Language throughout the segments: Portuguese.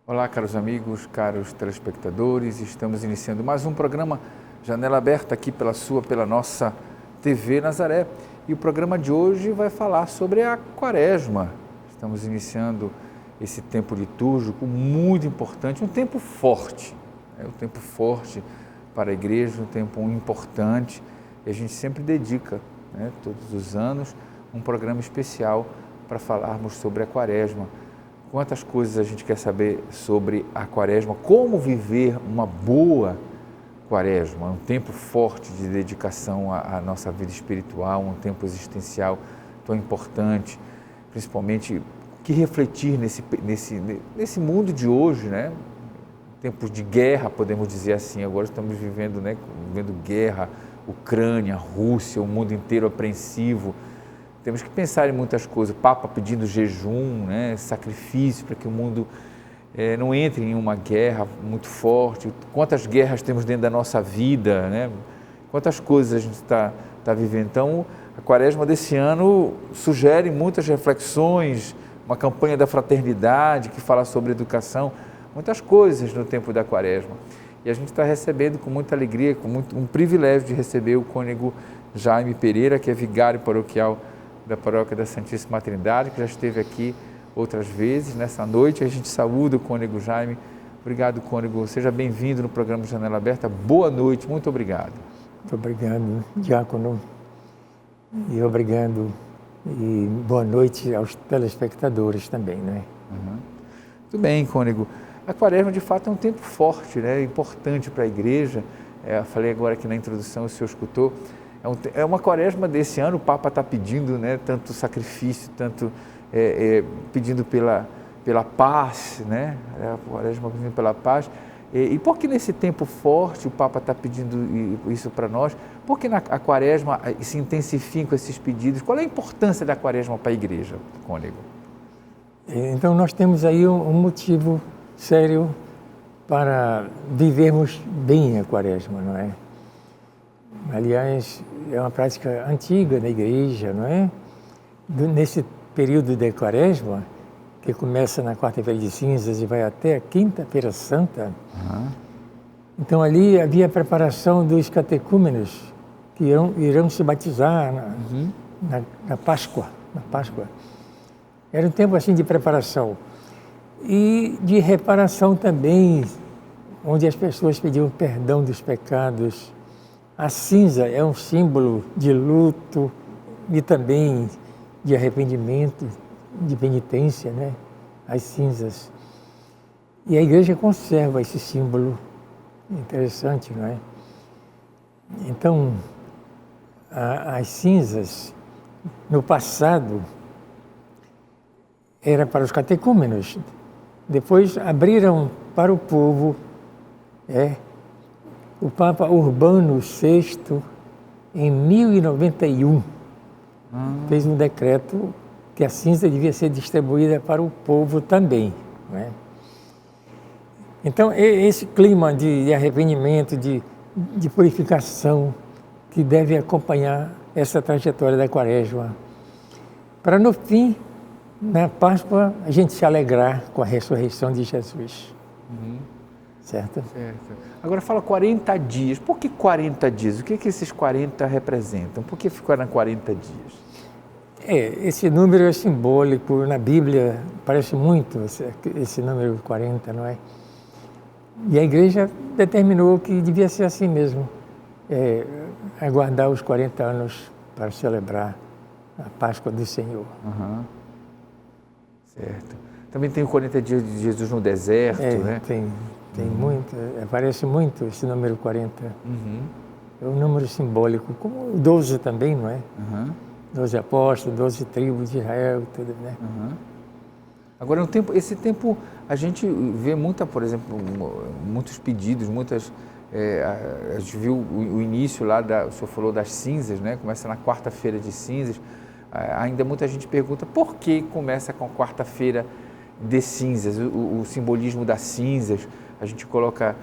Olá, caros amigos, caros telespectadores, estamos iniciando mais um programa Janela Aberta aqui pela nossa TV Nazaré. E o programa de hoje vai falar sobre a Quaresma. Estamos iniciando esse tempo litúrgico muito importante, um tempo forte, um tempo forte para a igreja, um tempo importante. E a gente sempre dedica, todos os anos, um programa especial para falarmos sobre a Quaresma. Quantas coisas a gente quer saber sobre a Quaresma, como viver uma boa Quaresma, um tempo forte de dedicação à nossa vida espiritual, um tempo existencial tão importante, principalmente o que refletir nesse mundo de hoje, tempos de guerra, podemos dizer assim. Agora estamos vivendo guerra, Ucrânia, Rússia, o mundo inteiro apreensivo. Temos que pensar em muitas coisas, o Papa pedindo jejum, sacrifício para que o mundo não entre em uma guerra muito forte. Quantas guerras temos dentro da nossa vida, quantas coisas a gente está vivendo. Então, a Quaresma desse ano sugere muitas reflexões, uma campanha da fraternidade que fala sobre educação, muitas coisas no tempo da Quaresma. E a gente está recebendo com muita alegria, um privilégio de receber o cônego Jaime Pereira, que é vigário paroquial da Paróquia da Santíssima Trindade, que já esteve aqui outras vezes. Nessa noite a gente saúda o cônego Jaime. Obrigado, cônego. Seja bem-vindo no programa Janela Aberta. Boa noite, muito obrigado. Muito obrigado, diácono. E obrigado e boa noite aos telespectadores também, Muito bem, cônego. A Quaresma, de fato, é um tempo forte, importante para a igreja. Eu falei agora aqui na introdução, o senhor escutou. É uma Quaresma desse ano, o Papa está pedindo, tanto sacrifício, tanto pedindo pela paz, a Quaresma pedindo pela paz. E por que nesse tempo forte o Papa está pedindo isso para nós? Por que a Quaresma se intensificam esses pedidos? Qual é a importância da Quaresma para a igreja, cônego? Então nós temos aí um motivo sério para vivermos bem a Quaresma, não é? Aliás, é uma prática antiga da igreja, não é? Nesse período de Quaresma, que começa na quarta-feira de cinzas e vai até a quinta-feira santa, então ali havia a preparação dos catecúmenos que irão se batizar na Páscoa. Era um tempo assim de preparação e de reparação também, onde as pessoas pediam perdão dos pecados. A cinza é um símbolo de luto e também de arrependimento, de penitência, as cinzas. E a igreja conserva esse símbolo interessante, não é? Então, as cinzas, no passado, era para os catecúmenos. Depois abriram para o povo, o Papa Urbano VI, em 1091, fez um decreto que a cinza devia ser distribuída para o povo também. Então, esse clima de arrependimento, de purificação, que deve acompanhar essa trajetória da Quaresma, para no fim, na Páscoa, a gente se alegrar com a ressurreição de Jesus. Certo? Agora fala 40 dias. Por que 40 dias? O que esses 40 representam? Por que ficaram 40 dias? Esse número é simbólico. Na Bíblia parece muito esse número 40, não é? E a igreja determinou que devia ser assim mesmo. Aguardar os 40 anos para celebrar a Páscoa do Senhor. Certo. Também tem os 40 dias de Jesus no deserto, Tem muito, aparece muito esse número 40. É um número simbólico, como o 12 também, não é? 12 apóstolos, 12 tribos de Israel, tudo, Agora, esse tempo, a gente vê por exemplo, muitos pedidos, a gente viu o início lá, o senhor falou das cinzas, começa na quarta-feira de cinzas. Ainda muita gente pergunta por que começa com a quarta-feira de cinzas, o simbolismo das cinzas. A gente coloca,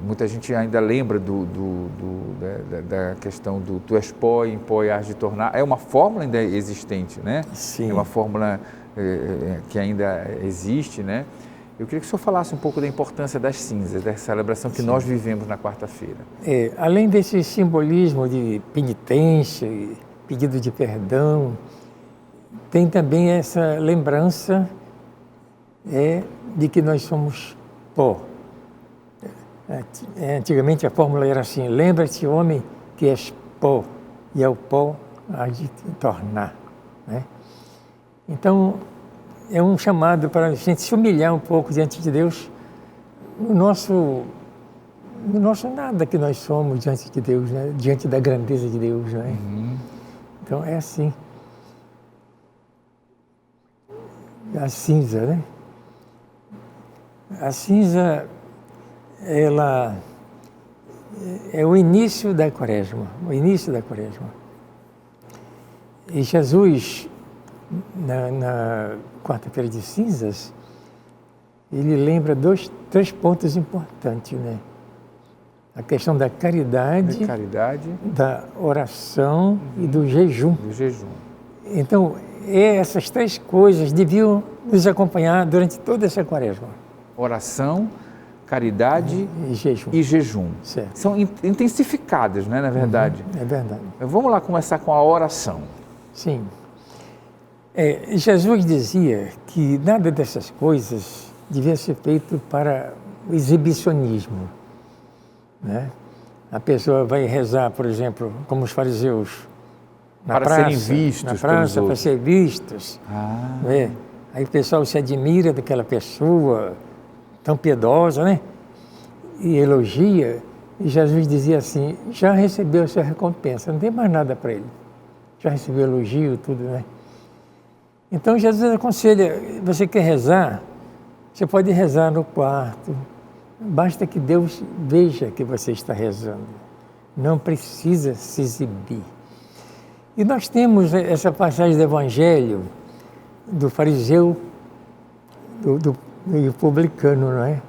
muita gente ainda lembra da questão do tu és pó e em pó hás de tornar. É uma fórmula ainda existente, Sim. É uma fórmula que ainda existe, Eu queria que o senhor falasse um pouco da importância das cinzas, dessa celebração que nós vivemos na quarta-feira. Além desse simbolismo de penitência e pedido de perdão, tem também essa lembrança de que nós somos pó. Antigamente a fórmula era assim: lembra-te, homem, que és pó, e ao pó hás de te tornar. Né? Então, é um chamado para a gente se humilhar um pouco diante de Deus, no nosso nada que nós somos diante de Deus, né? Diante da grandeza de Deus. Né? Então, é assim. A cinza, né? A cinza, ela é o início da quaresma, E Jesus, na quarta-feira de cinzas, ele lembra três pontos importantes, né? A questão da caridade, da oração e do jejum. Então, essas três coisas deviam nos acompanhar durante toda essa quaresma. Oração, caridade e jejum. Certo. São intensificadas, né, na verdade? É verdade. Vamos lá começar com a oração. Sim. Jesus dizia que nada dessas coisas devia ser feito para o exibicionismo. Né? A pessoa vai rezar, por exemplo, como os fariseus, para serem vistos para ser vistos. Né? Aí o pessoal se admira daquela pessoa tão piedosa, né? E elogia. E Jesus dizia assim: já recebeu a sua recompensa, não tem mais nada para ele. Já recebeu elogio, tudo, né? Então Jesus aconselha: você quer rezar? Você pode rezar no quarto. Basta que Deus veja que você está rezando. Não precisa se exibir. E nós temos essa passagem do Evangelho do fariseu e o publicano, não é?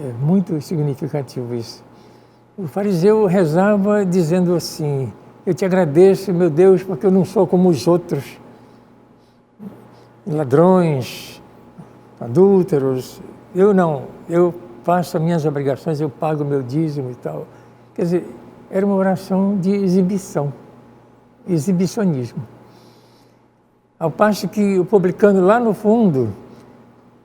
É muito significativo isso. O fariseu rezava dizendo assim: eu te agradeço, meu Deus, porque eu não sou como os outros, ladrões, adúlteros. Eu não, eu faço as minhas obrigações, eu pago o meu dízimo e tal. Quer dizer, era uma oração de exibição, exibicionismo. Ao passo que o publicano lá no fundo,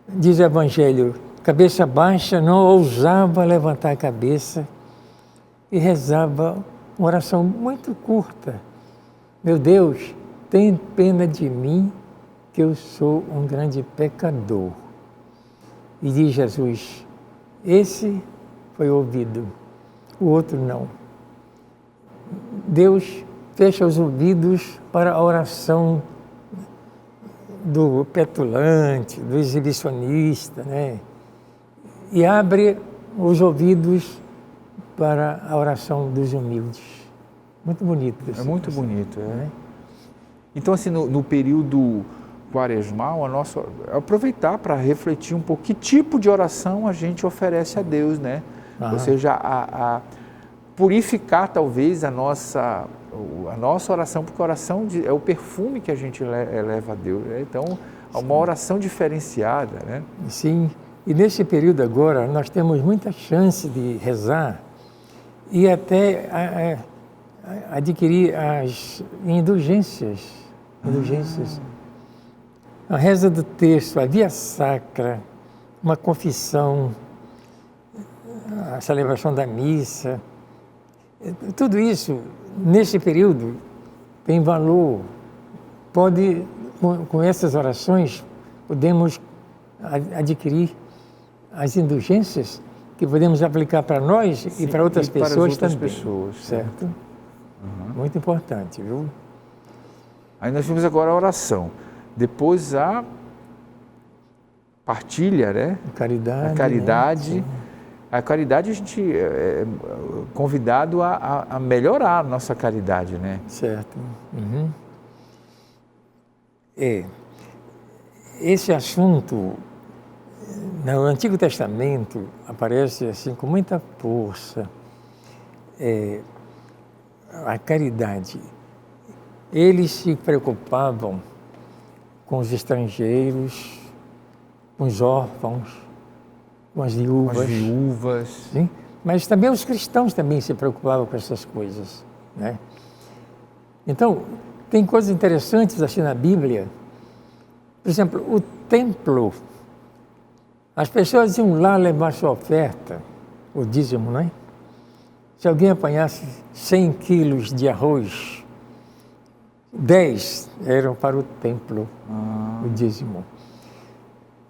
diz o Evangelho, cabeça baixa, não ousava levantar a cabeça e rezava uma oração muito curta. Meu Deus, tem pena de mim, que eu sou um grande pecador. E diz Jesus: esse foi ouvido, o outro não. Deus fecha os ouvidos para a oração do petulante, do exibicionista, né? E abre os ouvidos para a oração dos humildes. Muito bonito isso. É muito bonito, né? Então, assim, no período quaresmal, aproveitar para refletir um pouco que tipo de oração a gente oferece a Deus, né? Ou seja, a purificar talvez a nossa oração, porque a oração é o perfume que a gente eleva a Deus, né? Então, é uma oração diferenciada, né? Sim, e nesse período agora nós temos muita chance de rezar e até adquirir as indulgências. A reza do texto, a via sacra, uma confissão, a celebração da missa, tudo isso, nesse período, tem valor. Com essas orações, podemos adquirir as indulgências que podemos aplicar para nós e para outras pessoas também. Certo? Muito importante, viu? Aí nós vimos agora a oração. Depois a partilha, né? Caridade. A caridade. Né? A caridade, a gente é convidado a melhorar a nossa caridade, né? Certo. Esse assunto, no Antigo Testamento, aparece assim com muita força. A caridade. Eles se preocupavam com os estrangeiros, com os órfãos, com as viúvas. As viúvas. Sim? Mas também os cristãos também se preocupavam com essas coisas, né? Então, tem coisas interessantes assim na Bíblia. Por exemplo, o templo. As pessoas iam lá levar sua oferta, o dízimo, não é? Se alguém apanhasse 100 quilos de arroz, 10 eram para o templo, o dízimo.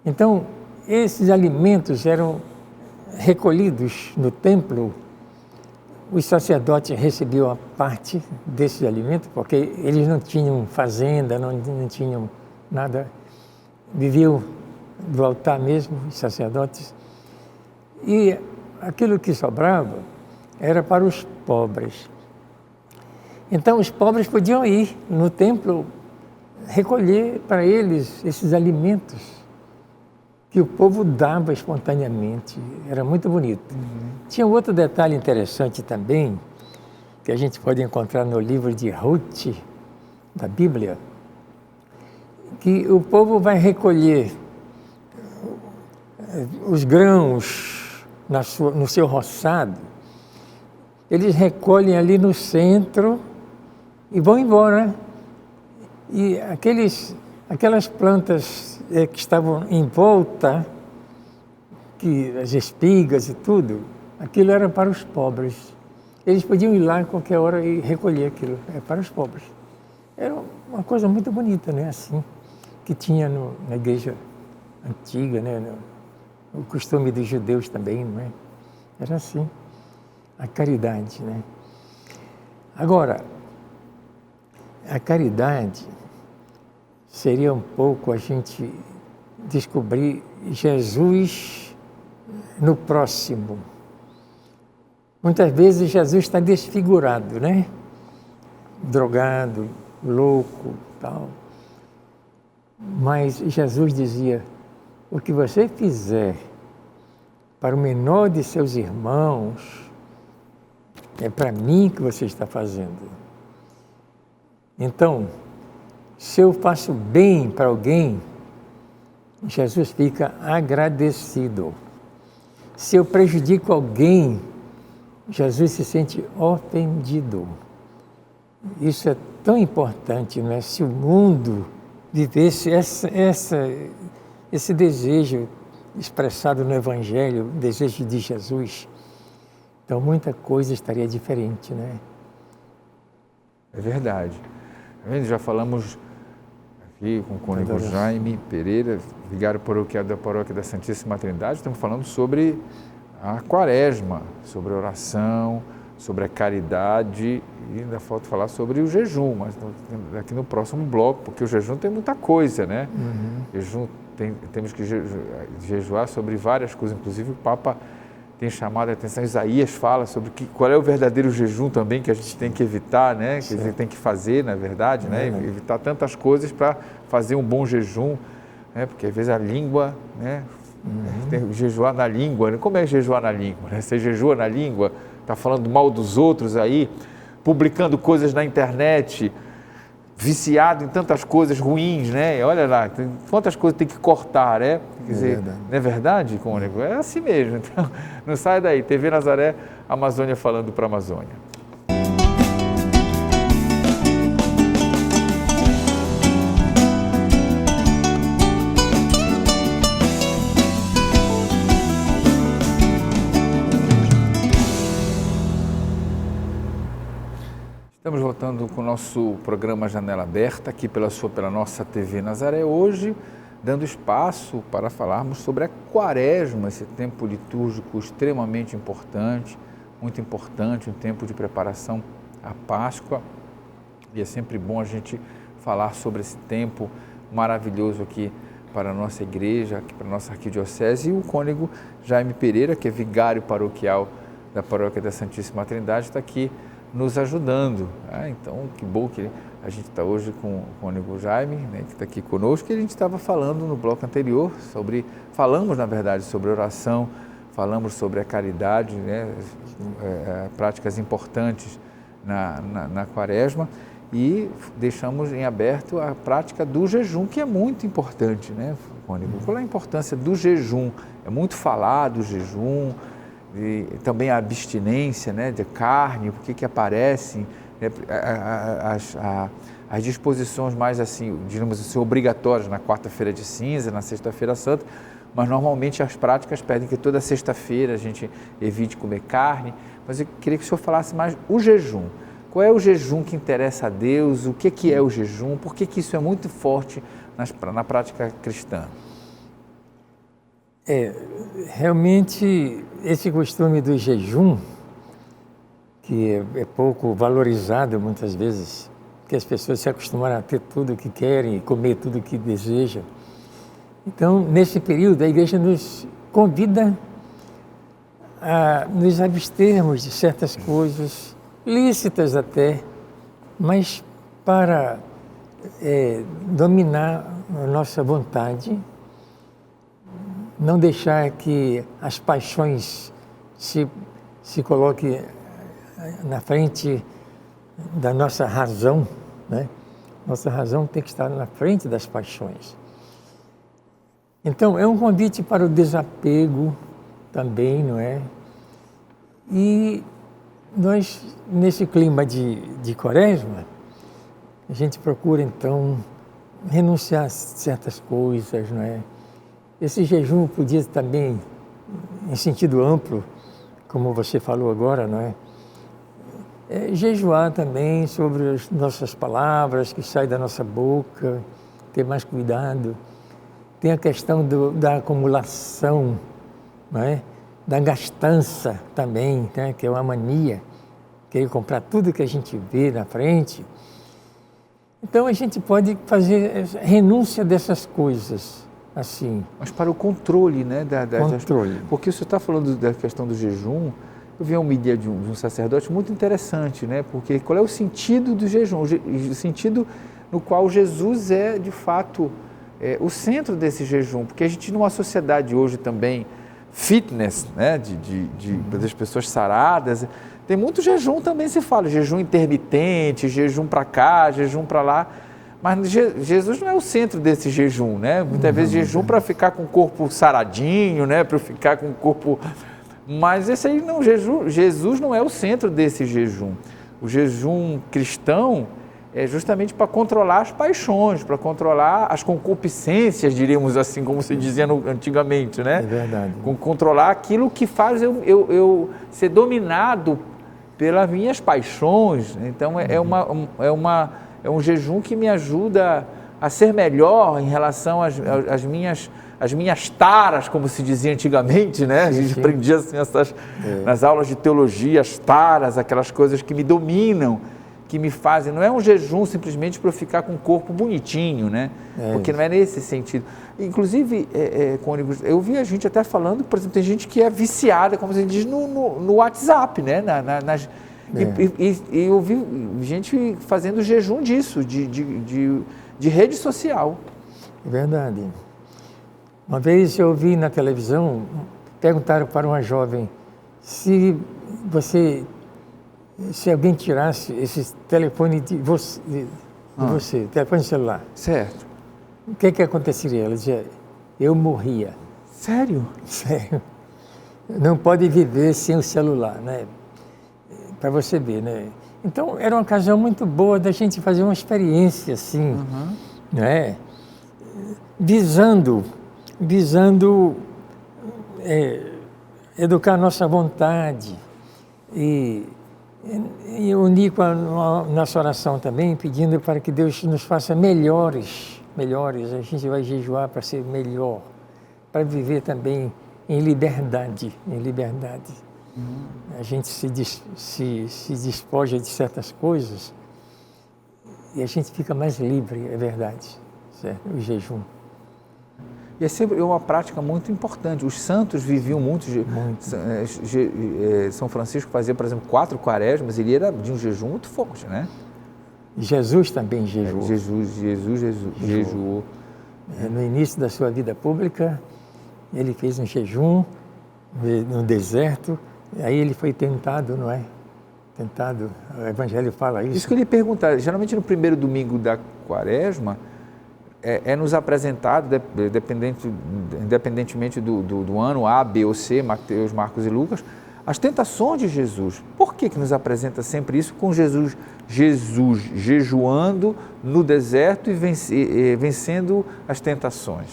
Então, esses alimentos eram recolhidos no templo. Os sacerdotes recebiam a parte desses alimentos, porque eles não tinham fazenda, não tinham nada, viviam do altar mesmo, os sacerdotes. E aquilo que sobrava era para os pobres. Então, os pobres podiam ir no templo recolher para eles esses alimentos que o povo dava espontaneamente. Era muito bonito. Tinha um outro detalhe interessante também, que a gente pode encontrar no livro de Ruth, da Bíblia, que o povo vai recolher os grãos no seu roçado. Eles recolhem ali no centro e vão embora. E aquelas plantas que estavam em volta, as espigas e tudo, aquilo era para os pobres. Eles podiam ir lá a qualquer hora e recolher aquilo, para os pobres. Era uma coisa muito bonita, né? Assim, que tinha na igreja antiga, né? O costume dos judeus também, não é? Era assim, a caridade, né? Agora, a caridade seria um pouco a gente descobrir Jesus no próximo. Muitas vezes Jesus está desfigurado, né? Drogado, louco, tal. Mas Jesus dizia: o que você fizer para o menor de seus irmãos, é para mim que você está fazendo. Então, se eu faço bem para alguém, Jesus fica agradecido. Se eu prejudico alguém, Jesus se sente ofendido. Isso é tão importante, não é? Se o mundo vivesse esse desejo expressado no Evangelho, o desejo de Jesus, então muita coisa estaria diferente, né? É verdade. Já falamos aqui com o cônego Jaime Pereira, vigário paroquial da Paróquia da Santíssima Trindade. Estamos falando sobre a quaresma, sobre a oração, sobre a caridade, e ainda falta falar sobre o jejum, mas aqui no próximo bloco, porque o jejum tem muita coisa, né? Jejum, temos que jejuar sobre várias coisas, inclusive o Papa tem chamado a atenção, Isaías fala sobre qual é o verdadeiro jejum também que a gente tem que evitar, né? Que a gente tem que fazer, na verdade, né? Evitar tantas coisas para fazer um bom jejum, né? Porque às vezes a língua, né? Tem que jejuar na língua, né? Como é jejuar na língua, né? Você jejua na língua, está falando mal dos outros aí, publicando coisas na internet, viciado em tantas coisas ruins, né? Olha lá, quantas coisas tem que cortar, né? Quer dizer, não é verdade, cônego? É assim mesmo. Então, não sai daí. TV Nazaré, Amazônia falando para a Amazônia. Estamos voltando com o nosso programa Janela Aberta, aqui pela nossa TV Nazaré, hoje dando espaço para falarmos sobre a quaresma, esse tempo litúrgico extremamente importante, muito importante, um tempo de preparação à Páscoa, e é sempre bom a gente falar sobre esse tempo maravilhoso aqui para a nossa igreja, aqui para a nossa arquidiocese, e o cônego Jaime Pereira, que é vigário paroquial da Paróquia da Santíssima Trindade, está aqui nos ajudando. Então, que bom que a gente está hoje com o cônego Jaime, né, que está aqui conosco, e a gente estava falando no bloco anterior falamos na verdade sobre oração, falamos sobre a caridade, né, práticas importantes na quaresma, e deixamos em aberto a prática do jejum, que é muito importante, né, Cônigo? Qual é a importância do jejum? É muito falado o jejum, e também a abstinência, né, de carne, por que aparecem, né, as disposições mais assim, digamos assim, obrigatórias na quarta-feira de cinza, na sexta-feira santa, mas normalmente as práticas pedem que toda sexta-feira a gente evite comer carne. Mas eu queria que o senhor falasse mais o jejum. Qual é o jejum que interessa a Deus? O que é o jejum? Por que isso é muito forte na prática cristã? Realmente, esse costume do jejum, que é pouco valorizado muitas vezes, que as pessoas se acostumaram a ter tudo o que querem, comer tudo o que desejam. Então, nesse período, a igreja nos convida a nos abstermos de certas coisas, lícitas até, mas para dominar a nossa vontade, não deixar que as paixões se coloquem na frente da nossa razão, né? Nossa razão tem que estar na frente das paixões. Então, é um convite para o desapego também, não é? E nós, nesse clima de quaresma, a gente procura, então, renunciar a certas coisas, não é? Esse jejum podia também, em sentido amplo, como você falou agora, não é? Jejuar também sobre as nossas palavras que saem da nossa boca, ter mais cuidado. Tem a questão da acumulação, não é? Da gastança também, né? Que é uma mania, querer comprar tudo que a gente vê na frente. Então a gente pode fazer renúncia dessas coisas, assim. Mas para o controle, né? Controle. Porque o senhor está falando da questão do jejum. Eu vi uma ideia de um sacerdote muito interessante, né? Porque qual é o sentido do jejum? O sentido no qual Jesus é, de fato, o centro desse jejum. Porque a gente, numa sociedade hoje também, fitness, né? Das pessoas saradas, tem muito jejum também, se fala, jejum intermitente, jejum para cá, jejum para lá. Mas Jesus não é o centro desse jejum, né? Muitas vezes jejum para ficar com o corpo saradinho, né? Para ficar com o corpo... Mas esse aí não, Jesus não é o centro desse jejum. O jejum cristão é justamente para controlar as paixões, para controlar as concupiscências, diríamos assim, como se dizia antigamente, né? É verdade. Controlar aquilo que faz eu ser dominado pelas minhas paixões. Então é um jejum que me ajuda a ser melhor em relação às minhas taras, como se dizia antigamente, né? A gente aprendia assim, nas aulas de teologia, as taras, aquelas coisas que me dominam, que me fazem. Não é um jejum simplesmente para eu ficar com o corpo bonitinho, né? Porque não é nesse sentido. Inclusive, Cônigo, eu vi a gente até falando, por exemplo, tem gente que é viciada, como se diz, no WhatsApp, né? E eu vi gente fazendo jejum disso, de rede social. É verdade. Uma vez eu vi na televisão, perguntaram para uma jovem se alguém tirasse esse telefone de você, telefone celular. Certo. O que aconteceria? Ela dizia, eu morria. Sério? Sério. Não pode viver sem o celular, né? Para você ver, né? Então, era uma ocasião muito boa da gente fazer uma experiência assim, né? Visando educar a nossa vontade e unir com a nossa oração também, pedindo para que Deus nos faça melhores. A gente vai jejuar para ser melhor, para viver também em liberdade. A gente se despoja de certas coisas e a gente fica mais livre, é verdade, certo? O jejum. E é sempre uma prática muito importante. Os santos viviam muito. São Francisco fazia, por exemplo, 4 quaresmas, ele era de um jejum muito forte, né? Jesus também jejuou. Jesus jejuou. No início da sua vida pública, ele fez um jejum no deserto, aí ele foi tentado, não é? tentado, o Evangelho fala isso. Isso que eu lhe perguntar, geralmente no primeiro domingo da Quaresma, é nos apresentado, independentemente do ano A, B ou C, Mateus, Marcos e Lucas, as tentações de Jesus. Por que nos apresenta sempre isso com Jesus jejuando no deserto e vencendo as tentações?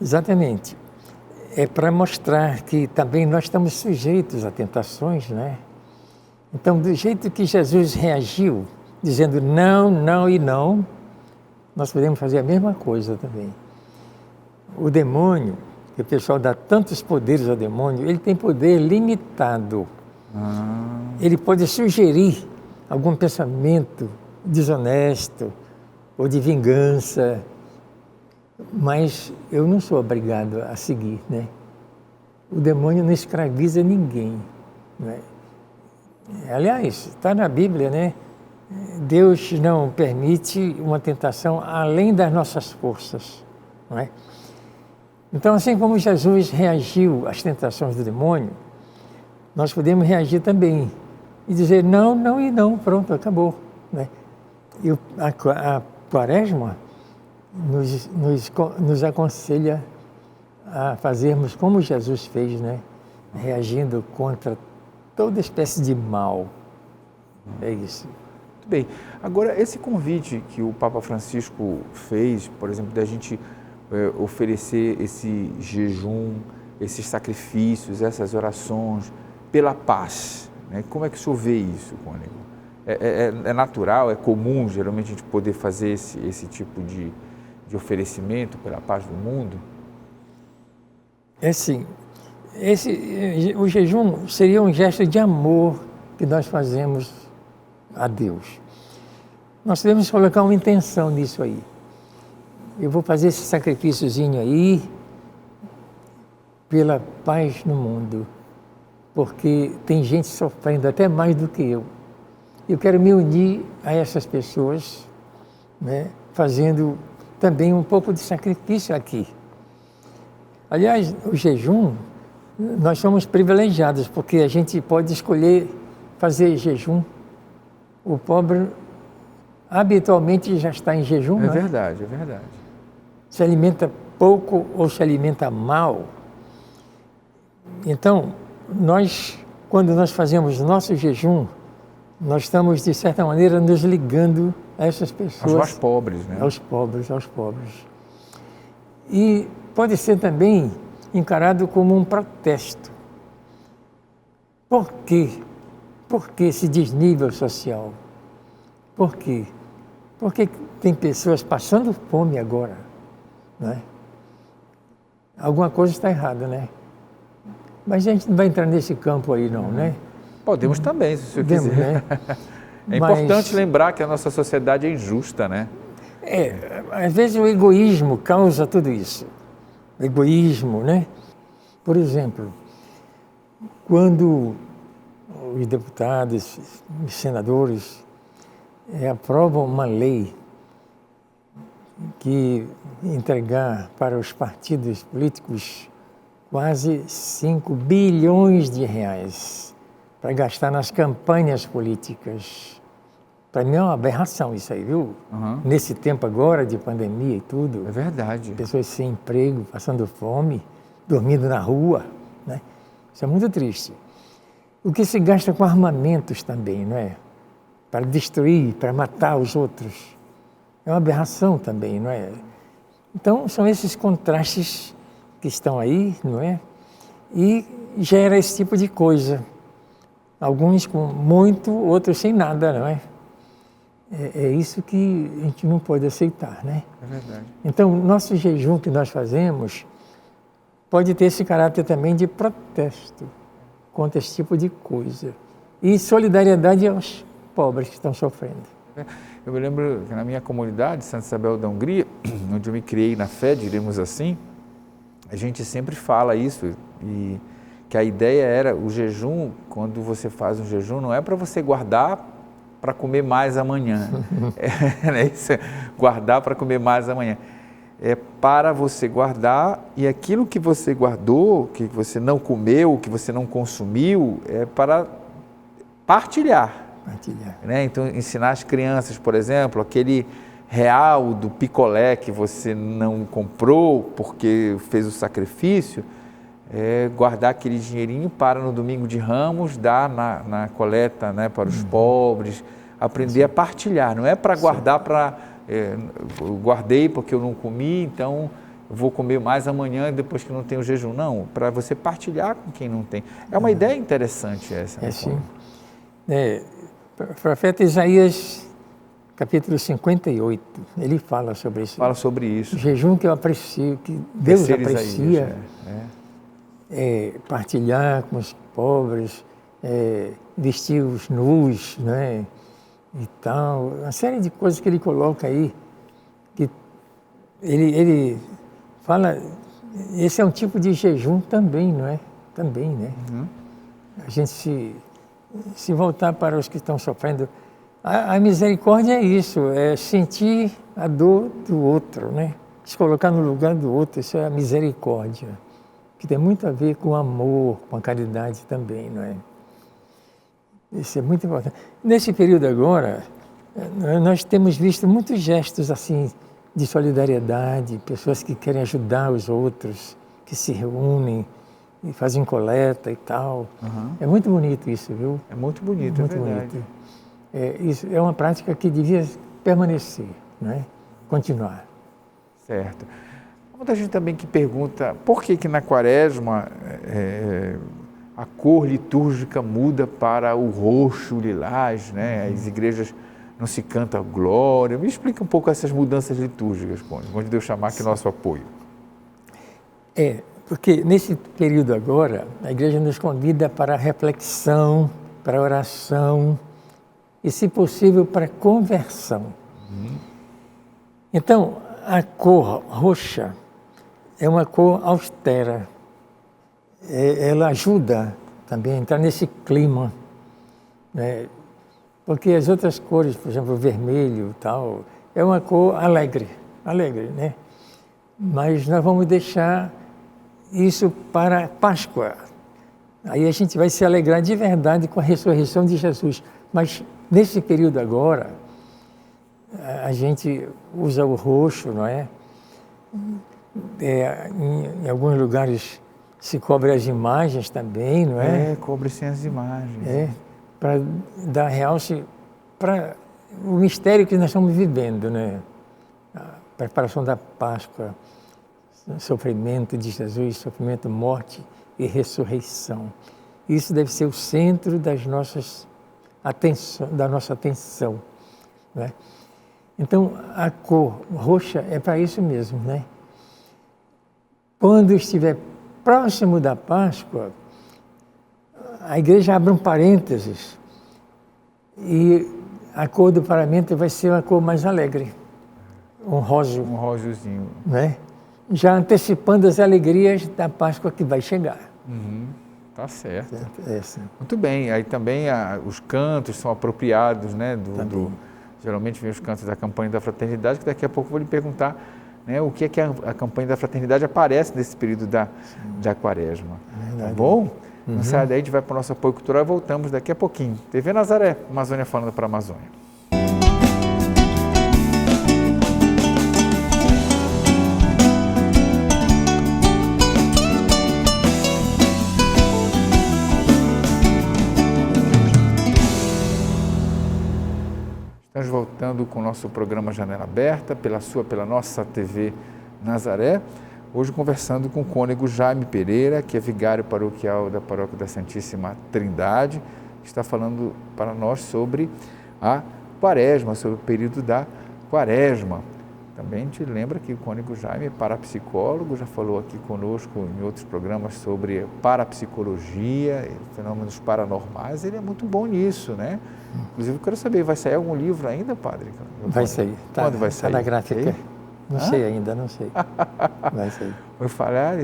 Exatamente. É para mostrar que também nós estamos sujeitos a tentações, né? Então, do jeito que Jesus reagiu, dizendo não, não e não, nós podemos fazer a mesma coisa também. O demônio, que o pessoal dá tantos poderes ao demônio, ele tem poder limitado. Ele pode sugerir algum pensamento desonesto ou de vingança, mas eu não sou obrigado a seguir, né? O demônio não escraviza ninguém, né? Aliás, está na Bíblia, né? Deus não permite uma tentação além das nossas forças, não é? Então, assim como Jesus reagiu às tentações do demônio, nós podemos reagir também e dizer não, não e não, pronto, acabou, né? E a Quaresma nos aconselha a fazermos como Jesus fez, né? Reagindo contra toda espécie de mal. É isso. Muito bem. Agora, esse convite que o Papa Francisco fez, por exemplo, da gente oferecer esse jejum, esses sacrifícios, essas orações pela paz, né? Como é que o senhor vê isso, Cônego? É natural, é comum, geralmente, a gente poder fazer esse tipo de oferecimento pela paz do mundo? É sim. O jejum seria um gesto de amor que nós fazemos a Deus. Nós devemos colocar uma intenção nisso aí. Eu vou fazer esse sacrifíciozinho aí pela paz no mundo, porque tem gente sofrendo até mais do que eu. Eu quero me unir a essas pessoas, né, fazendo também um pouco de sacrifício aqui. Aliás, o jejum, nós somos privilegiados, porque a gente pode escolher fazer jejum. O pobre habitualmente já está em jejum, É verdade, é verdade. Se alimenta pouco ou se alimenta mal. Então, quando nós fazemos nosso jejum, nós estamos, de certa maneira, nos ligando a essas pessoas. Aos mais pobres, né? Aos pobres. E pode ser também encarado como um protesto. Por quê? Por que esse desnível social? Por quê? Porque tem pessoas passando fome agora, né? Alguma coisa está errada, né? Mas a gente não vai entrar nesse campo aí não, né? Podemos também, se o senhor quiser. Né? É importante lembrar que a nossa sociedade é injusta, né? Às vezes o egoísmo causa tudo isso. O egoísmo, né? Por exemplo, quando os deputados, os senadores aprovam uma lei que entregar para os partidos políticos quase 5 bilhões de reais para gastar nas campanhas políticas. Para mim é uma aberração isso aí, viu? Uhum. Nesse tempo agora de pandemia e tudo. É verdade. Pessoas sem emprego, passando fome, dormindo na rua, né? Isso é muito triste. O que se gasta com armamentos também, não é? Para destruir, para matar os outros. É uma aberração também, não é? Então, são esses contrastes que estão aí, não é? E gera esse tipo de coisa. Alguns com muito, outros sem nada, não é? É isso que a gente não pode aceitar, né? É verdade. Então, o nosso jejum que nós fazemos pode ter esse caráter também de protesto contra esse tipo de coisa. E solidariedade aos pobres que estão sofrendo. Eu me lembro que na minha comunidade, Santa Isabel da Hungria, onde eu me criei na fé, diremos assim, a gente sempre fala isso, e que a ideia era o jejum, quando você faz um jejum, não é para você guardar para comer mais amanhã, guardar para comer mais amanhã, é para você guardar, e aquilo que você guardou, que você não comeu, que você não consumiu, é para partilhar. Partilhar. Né? Então, ensinar as crianças, por exemplo, aquele real do picolé que você não comprou porque fez o sacrifício, guardar aquele dinheirinho para no domingo de Ramos, dar na coleta, né, para os pobres, aprender a partilhar. Não é para guardar eu guardei porque eu não comi, então eu vou comer mais amanhã depois que não tenho jejum. Não, para você partilhar com quem não tem. É uma ideia interessante essa. Sim. O profeta Isaías, capítulo 58, ele fala sobre isso. Fala sobre isso. O jejum que eu aprecio, que Deus aprecia, partilhar com os pobres, vestir os nus, né? E tal, uma série de coisas que ele coloca aí, que ele fala, esse é um tipo de jejum também, não é? Também, né? Uhum. A gente se voltar para os que estão sofrendo, a misericórdia é isso, é sentir a dor do outro, né? Se colocar no lugar do outro, isso é a misericórdia, que tem muito a ver com amor, com a caridade também, não é? Isso é muito importante. Nesse período agora, nós temos visto muitos gestos assim de solidariedade, pessoas que querem ajudar os outros, que se reúnem e fazem coleta e tal. Uhum. É muito bonito isso, viu? É muito bonito, muito verdade. Bonito. Isso é uma prática que devia permanecer, né? Continuar. Certo. Muita gente também que pergunta por que na quaresma a cor litúrgica muda para o roxo, o lilás, né? As igrejas não se canta glória. Me explica um pouco essas mudanças litúrgicas, onde Deus chamar aqui nosso apoio. Porque nesse período agora, a igreja nos convida para a reflexão, para a oração e, se possível, para a conversão. Então, a cor roxa é uma cor austera. Ela ajuda também a entrar nesse clima, né? Porque as outras cores, por exemplo, o vermelho e tal, é uma cor alegre, né? Mas nós vamos deixar isso para a Páscoa. Aí a gente vai se alegrar de verdade com a ressurreição de Jesus. Mas nesse período agora, a gente usa o roxo, não é? Em alguns lugares se cobre as imagens também, não é? Cobre-se as imagens. Para dar realce para o mistério que nós estamos vivendo, né? A preparação da Páscoa, sofrimento de Jesus, sofrimento, morte e ressurreição. Isso deve ser o centro da nossa atenção, né? Então, a cor roxa é para isso mesmo, né? Quando estiver próximo da Páscoa, a igreja abre um parênteses e a cor do paramento vai ser uma cor mais alegre, um rosa. Um rosazinho. Né? Já antecipando as alegrias da Páscoa que vai chegar. Tá certo. Muito bem. Aí também os cantos são apropriados, né? Geralmente vem os cantos da campanha da fraternidade, que daqui a pouco eu vou lhe perguntar, né, o que é que a campanha da fraternidade aparece nesse período da quaresma. Tá bom? Não sai daí, a gente vai para o nosso apoio cultural e voltamos daqui a pouquinho. TV Nazaré, Amazônia falando para a Amazônia. Estamos voltando com o nosso programa Janela Aberta, pela nossa TV Nazaré. Hoje conversando com o cônego Jaime Pereira, que é vigário paroquial da Paróquia da Santíssima Trindade, que está falando para nós sobre a quaresma, sobre o período da quaresma. Também a gente lembra que o cônego Jaime é parapsicólogo, já falou aqui conosco em outros programas sobre parapsicologia, fenômenos paranormais, ele é muito bom nisso, né? Inclusive, eu quero saber, vai sair algum livro ainda, padre? Vai sair. Quando vai sair? Está na gráfica. Não sei ainda, não sei. Vai sair. Vou falar,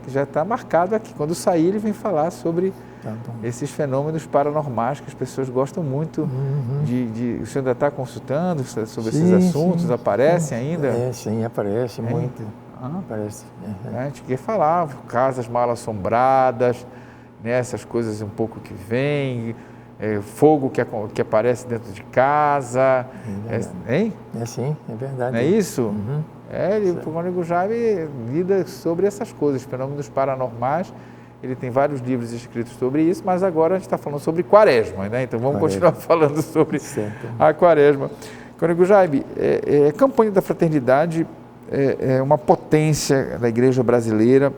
que já está marcado aqui. Quando sair, ele vem falar sobre esses fenômenos paranormais que as pessoas gostam muito de... O senhor ainda está consultando sobre esses assuntos? Sim, aparecem ainda? Sim, aparece muito. Aparece. A gente quer falar, casas mal assombradas, né, essas coisas um pouco que vêm, fogo que aparece dentro de casa. Hein? Sim, é verdade. Não é isso? Uhum. O Cônego Jaime lida sobre essas coisas, fenômenos paranormais. Ele tem vários livros escritos sobre isso, mas agora a gente está falando sobre Quaresma, né? Então vamos continuar falando sobre a Quaresma. Cônego Jaime, a campanha da fraternidade é uma potência da igreja brasileira,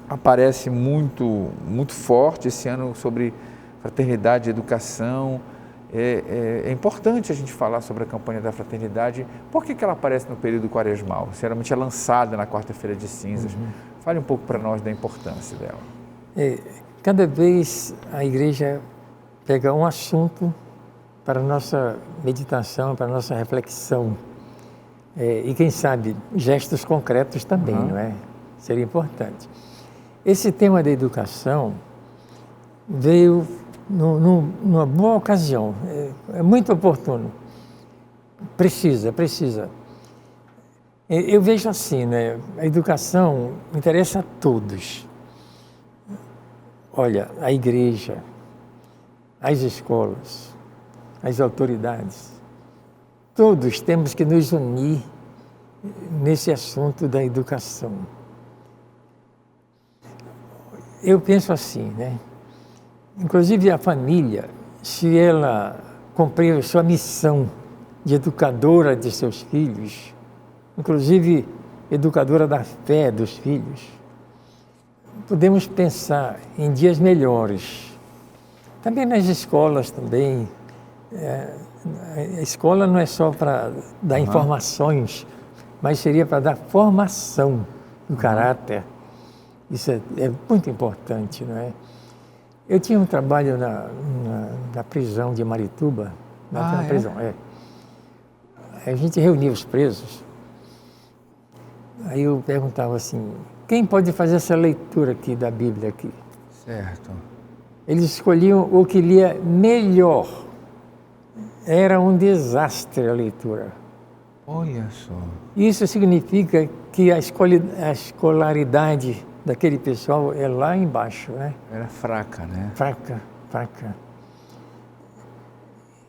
aparece muito forte esse ano sobre fraternidade e educação. É importante a gente falar sobre a campanha da fraternidade. Por que ela aparece no período quaresmal? Geralmente é lançada na quarta-feira de cinzas. Fale um pouco para nós da importância dela. Cada vez a igreja pega um assunto para a nossa meditação, para a nossa reflexão. E quem sabe, gestos concretos também, não é? Seria importante. Esse tema da educação veio numa boa ocasião, é muito oportuno. Precisa. Eu vejo assim, né? A educação interessa a todos. Olha, a igreja, as escolas, as autoridades, todos temos que nos unir nesse assunto da educação. Eu penso assim, né? Inclusive a família, se ela cumprir a sua missão de educadora de seus filhos, inclusive educadora da fé dos filhos, podemos pensar em dias melhores. Também nas escolas também. A escola não é só para dar informações, mas seria para dar formação do caráter. Isso é muito importante, não é? Eu tinha um trabalho na prisão de Marituba. A gente reunia os presos. Aí eu perguntava assim, quem pode fazer essa leitura aqui da Bíblia aqui? Certo. Eles escolhiam o que lia melhor. Era um desastre a leitura. Olha só. Isso significa que a escolaridade daquele pessoal é lá embaixo, né? Era fraca, né? Fraca.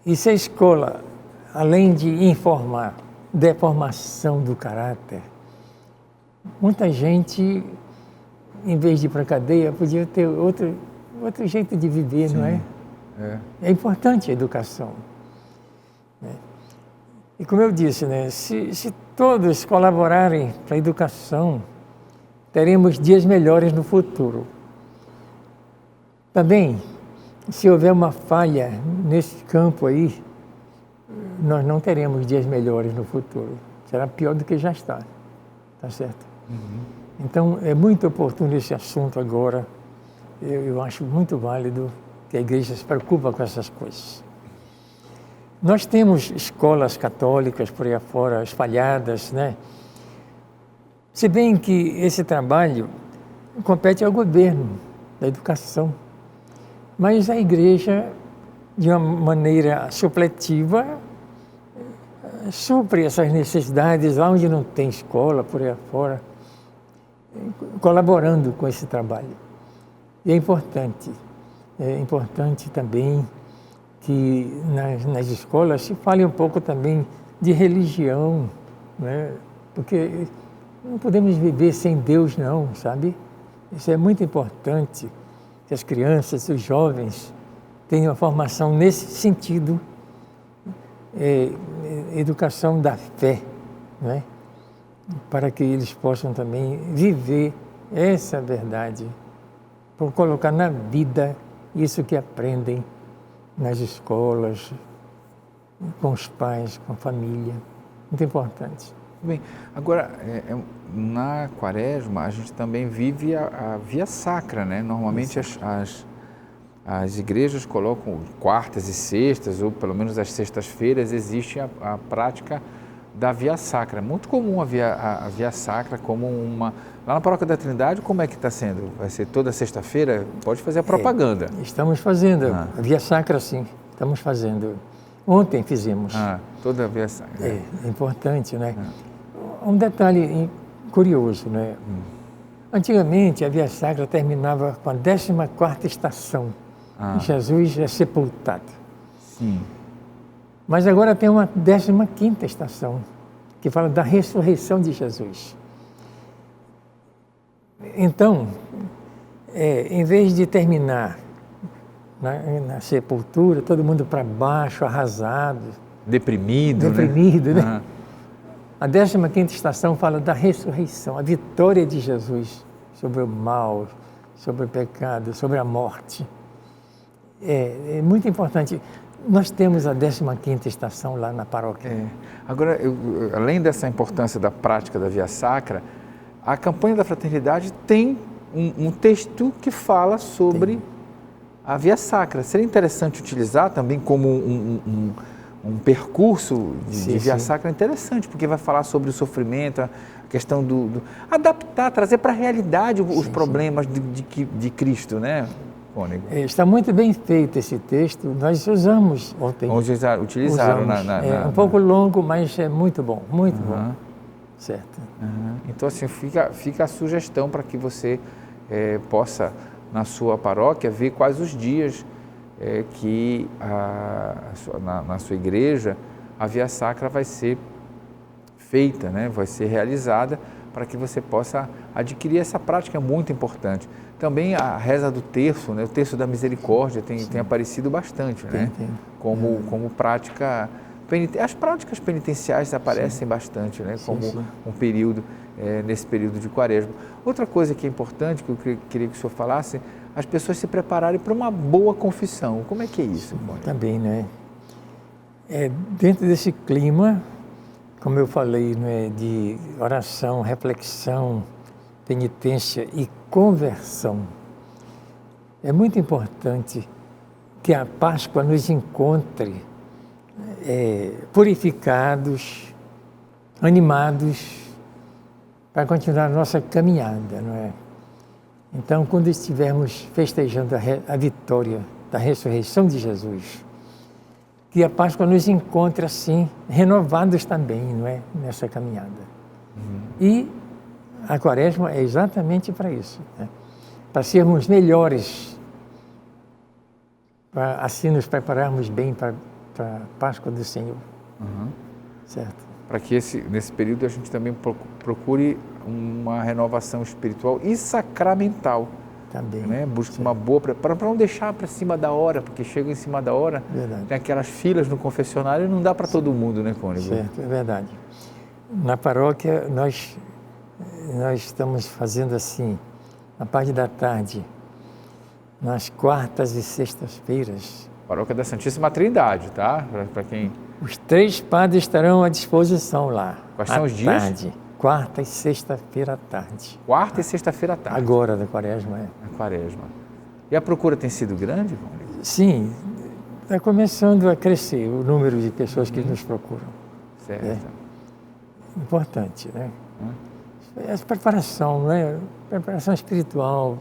E se a escola, além de informar, der formação do caráter, muita gente, em vez de ir para a cadeia, podia ter outro jeito de viver, não é? É importante a educação. E como eu disse, né, se todos colaborarem para a educação, teremos dias melhores no futuro. Também, se houver uma falha nesse campo aí, nós não teremos dias melhores no futuro. Será pior do que já está. Tá certo? Então, é muito oportuno esse assunto agora. Eu acho muito válido que a igreja se preocupe com essas coisas. Nós temos escolas católicas por aí afora, espalhadas, né? Se bem que esse trabalho compete ao governo da educação, mas a igreja, de uma maneira supletiva, supre essas necessidades lá onde não tem escola, por aí afora, colaborando com esse trabalho. E é importante também que nas escolas se fale um pouco também de religião, né? Porque não podemos viver sem Deus não, sabe? Isso é muito importante, que as crianças, os jovens tenham uma formação nesse sentido, educação da fé, né? Para que eles possam também viver essa verdade, por colocar na vida isso que aprendem nas escolas, com os pais, com a família. Muito importante. Bem, agora, na Quaresma, a gente também vive a Via Sacra, né? Normalmente as igrejas colocam quartas e sextas, ou pelo menos as sextas-feiras, existe a prática da Via Sacra. É muito comum a Via Sacra como uma... Lá na Paróquia da Trindade, como é que está sendo? Vai ser toda sexta-feira? Pode fazer a propaganda. Estamos fazendo. A Via Sacra, sim. Estamos fazendo. Ontem fizemos. Toda a Via Sacra. É importante, né? Um detalhe curioso, né? Antigamente, a Via Sacra terminava com a 14ª estação. Jesus é sepultado. Sim. Mas agora tem uma 15ª estação, que fala da ressurreição de Jesus. Então, em vez de terminar na sepultura, todo mundo para baixo, arrasado. Deprimido, né? A 15ª estação fala da ressurreição, a vitória de Jesus sobre o mal, sobre o pecado, sobre a morte. É muito importante. Nós temos a 15ª estação lá na paróquia. Agora, além dessa importância da prática da Via Sacra, a campanha da Fraternidade tem um texto que fala sobre a Via Sacra. Seria interessante utilizar também como um percurso de Via Sacra interessante, porque vai falar sobre o sofrimento, a questão do adaptar, trazer para a realidade os problemas de Cristo, né, Cônego? Está muito bem feito esse texto, nós usamos ontem. Utilizaram. Um pouco longo, mas é muito bom, muito bom. Certo. Então, assim, fica a sugestão para que você possa, na sua paróquia, ver quais os dias que na sua igreja a Via Sacra vai ser feita, né? Vai ser realizada, para que você possa adquirir essa prática muito importante. Também a reza do terço, né? O terço da misericórdia tem aparecido bastante, né? Como prática. As práticas penitenciais aparecem bastante, né? Como um período, nesse período de Quaresma. Outra coisa que é importante, que eu queria que o senhor falasse, as pessoas se prepararem para uma boa confissão. Como é que é isso? Também, né? Dentro desse clima, como eu falei, né, de oração, reflexão, penitência e conversão, é muito importante que a Páscoa nos encontre purificados, animados, para continuar a nossa caminhada, não é? Então, quando estivermos festejando a vitória da ressurreição de Jesus, que a Páscoa nos encontre assim, renovados também, não é? Nessa caminhada. E a Quaresma é exatamente para isso, né? Para sermos melhores, para assim nos prepararmos bem para a Páscoa do Senhor. Certo? Para que nesse período a gente também procure uma renovação espiritual e sacramental. Também. Né? Busque uma boa para não deixar para cima da hora, porque chega em cima da hora, tem aquelas filas no confessionário e não dá para todo mundo, né, Cônego? Certo, é verdade. Na paróquia nós estamos fazendo assim, na parte da tarde, nas quartas e sextas-feiras. Paróquia da Santíssima Trindade, tá? Para quem... Os 3 padres estarão à disposição lá. Quais são os dias? Tarde, quarta e sexta-feira à tarde. Quarta e sexta-feira à tarde. Agora da Quaresma, A Quaresma. E a procura tem sido grande, Cônego? Sim, está começando a crescer o número de pessoas que nos procuram. Certo. Importante, né? Essa preparação, né? Preparação espiritual,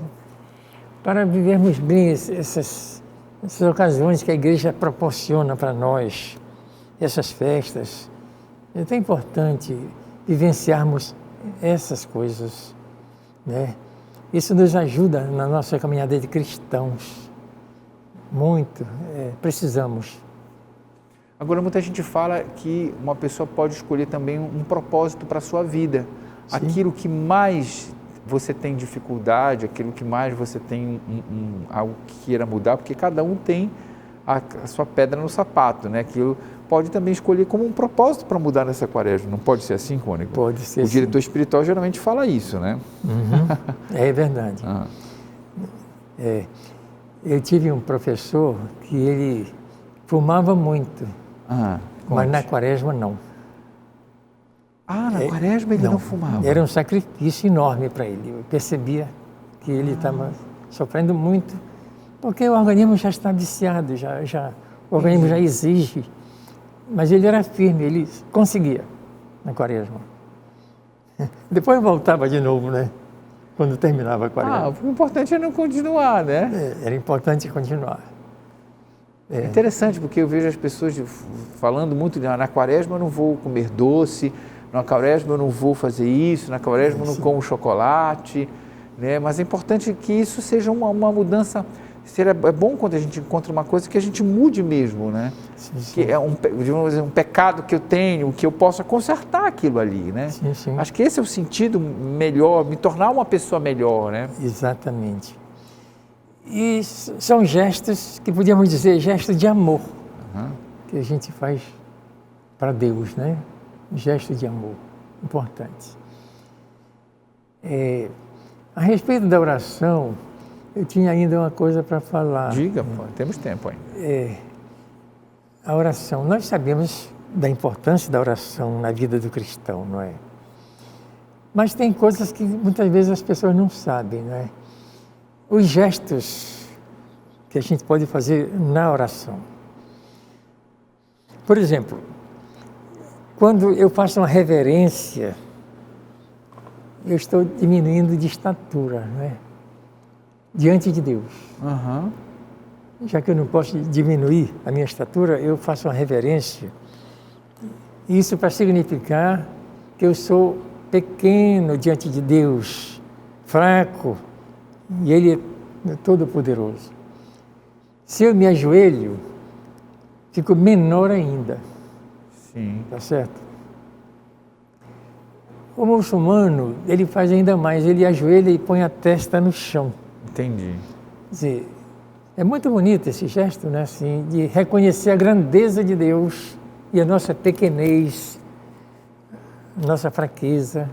para vivermos bem essas ocasiões que a igreja proporciona para nós, essas festas. É tão importante vivenciarmos essas coisas, né? Isso nos ajuda na nossa caminhada de cristãos. Muito, precisamos. Agora, muita gente fala que uma pessoa pode escolher também um propósito para a sua vida. Sim. Aquilo que mais você tem dificuldade, aquilo que mais você tem algo que queira mudar, porque cada um tem a sua pedra no sapato, né? Aquilo pode também escolher como um propósito para mudar nessa Quaresma. Não pode ser assim, Cônego? Pode ser. O diretor espiritual geralmente fala isso, né? É verdade. Eu tive um professor que ele fumava muito, mas na Quaresma não. Na Quaresma ele não fumava? Era um sacrifício enorme para ele. Eu percebia que ele estava sofrendo muito, porque o organismo já está viciado, o organismo já exige. Mas ele era firme, ele conseguia na Quaresma. Depois voltava de novo, né? Quando terminava a Quaresma. O importante é não continuar, né? Era importante continuar. É interessante, porque eu vejo as pessoas falando muito na Quaresma eu não vou comer doce, na Quaresma eu não vou fazer isso, na Quaresma eu não como chocolate, né? Mas é importante que isso seja uma mudança É bom quando a gente encontra uma coisa que a gente mude mesmo, né? Sim, sim. Que é um pecado que eu tenho, que eu possa consertar aquilo ali, né? Sim, sim. Acho que esse é o sentido melhor, me tornar uma pessoa melhor, né? Exatamente. E são gestos que podíamos dizer gestos de amor que a gente faz para Deus, né? Gesto de amor, importante. A respeito da oração, eu tinha ainda uma coisa para falar. Diga, pô, temos tempo ainda. A oração, nós sabemos da importância da oração na vida do cristão, não é? Mas tem coisas que muitas vezes as pessoas não sabem, não é? Os gestos que a gente pode fazer na oração. Por exemplo, quando eu faço uma reverência, eu estou diminuindo de estatura, não é? Diante de Deus. Já que eu não posso diminuir a minha estatura, eu faço uma reverência. Isso para significar que eu sou pequeno diante de Deus, fraco, e Ele é todo-poderoso. Se eu me ajoelho, fico menor ainda. Sim. Tá certo? O muçulmano, ele faz ainda mais, ele ajoelha e põe a testa no chão. Entendi. Quer dizer, é muito bonito esse gesto, né? Assim, de reconhecer a grandeza de Deus e a nossa pequenez, nossa fraqueza.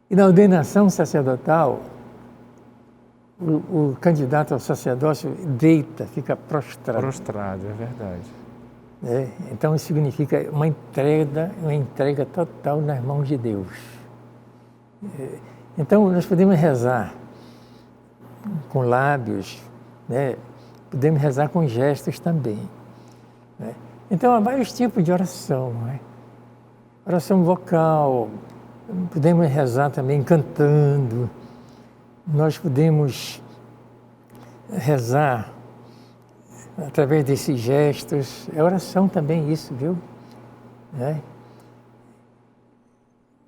E na ordenação sacerdotal, o candidato ao sacerdócio deita, fica prostrado. Prostrado, é verdade. Então isso significa uma entrega total nas mãos de Deus. Então nós podemos rezar com lábios, né? Podemos rezar com gestos também, né? Então há vários tipos de oração, né? Oração vocal, podemos rezar também cantando, nós podemos rezar através desses gestos, é oração também isso, viu? Né?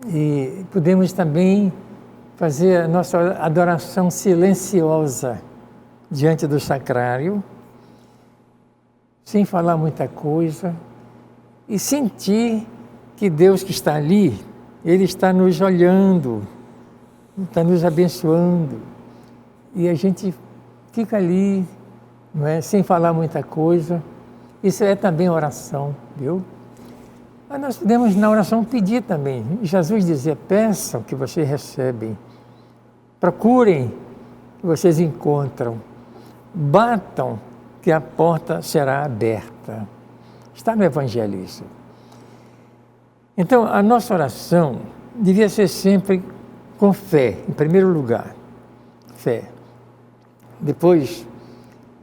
E podemos também fazer a nossa adoração silenciosa diante do sacrário, sem falar muita coisa, e sentir que Deus que está ali, Ele está nos olhando, está nos abençoando, e a gente fica ali, não é? Sem falar muita coisa. Isso é também oração, viu? Mas nós podemos na oração pedir também. Jesus dizia, peçam que vocês recebem, procurem que vocês encontram, batam que a porta será aberta. Está no Evangelho isso. Então a nossa oração devia ser sempre com fé, em primeiro lugar, fé. Depois,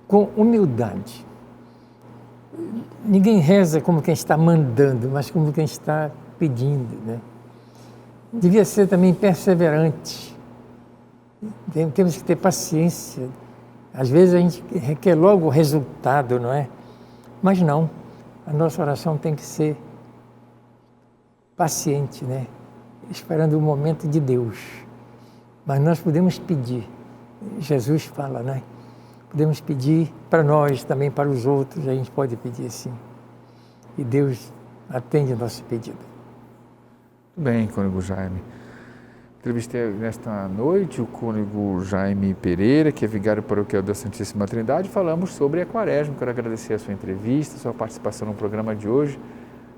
com humildade. Ninguém reza como quem está mandando, mas como quem está pedindo, né? Devia ser também perseverante. Temos que ter paciência. Às vezes a gente quer logo o resultado, não é? Mas não, a nossa oração tem que ser paciente, né? Esperando o momento de Deus. Mas nós podemos pedir. Jesus fala, né? Podemos pedir para nós, também para os outros, a gente pode pedir assim. E Deus atende o nosso pedido. Muito bem, cônego Jaime. Entrevistei nesta noite o cônego Jaime Pereira, que é vigário paroquial da Santíssima Trindade. Falamos sobre a Quaresma. Quero agradecer a sua entrevista, a sua participação no programa de hoje.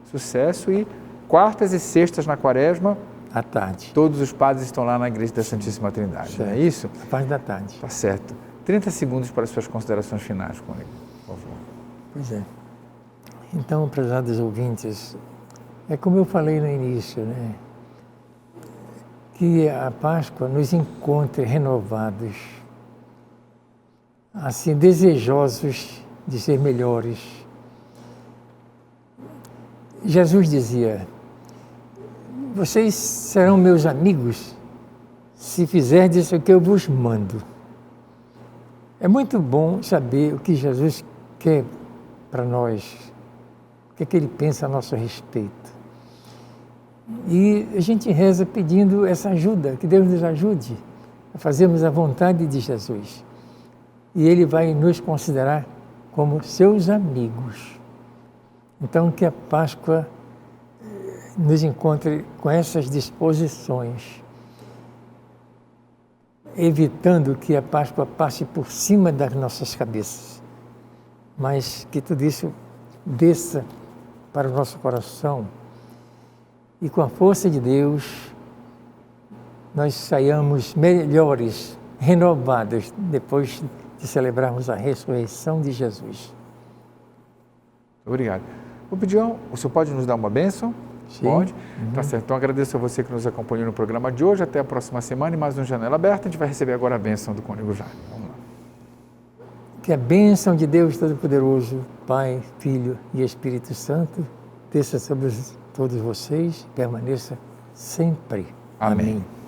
Sucesso e quartas e sextas na Quaresma. À tarde. Todos os padres estão lá na Igreja da Santíssima Trindade, certo. Não é isso? À parte da tarde. Tá certo. 30 segundos para as suas considerações finais, cônego, por favor. Pois é. Então, prezados ouvintes, é como eu falei no início, né? Que a Páscoa nos encontre renovados, assim, desejosos de ser melhores. Jesus dizia, vocês serão meus amigos se fizerdes o que eu vos mando. É muito bom saber o que Jesus quer para nós, o que é que Ele pensa a nosso respeito. E a gente reza pedindo essa ajuda, que Deus nos ajude a fazermos a vontade de Jesus. e Ele vai nos considerar como seus amigos. Então, que a Páscoa nos encontre com essas disposições, evitando que a Páscoa passe por cima das nossas cabeças, mas que tudo isso desça para o nosso coração e com a força de Deus nós saiamos melhores, renovados, depois de celebrarmos a ressurreição de Jesus. Obrigado. Vou pedir, o senhor pode nos dar uma bênção? Sim. Pode? Tá certo. Então agradeço a você que nos acompanhou no programa de hoje. Até a próxima semana e mais um Janela Aberta. A gente vai receber agora a bênção do cônego Jaime. Vamos lá. Que a bênção de Deus Todo-Poderoso, Pai, Filho e Espírito Santo, desça sobre todos vocês e permaneça sempre. Amém. Amém.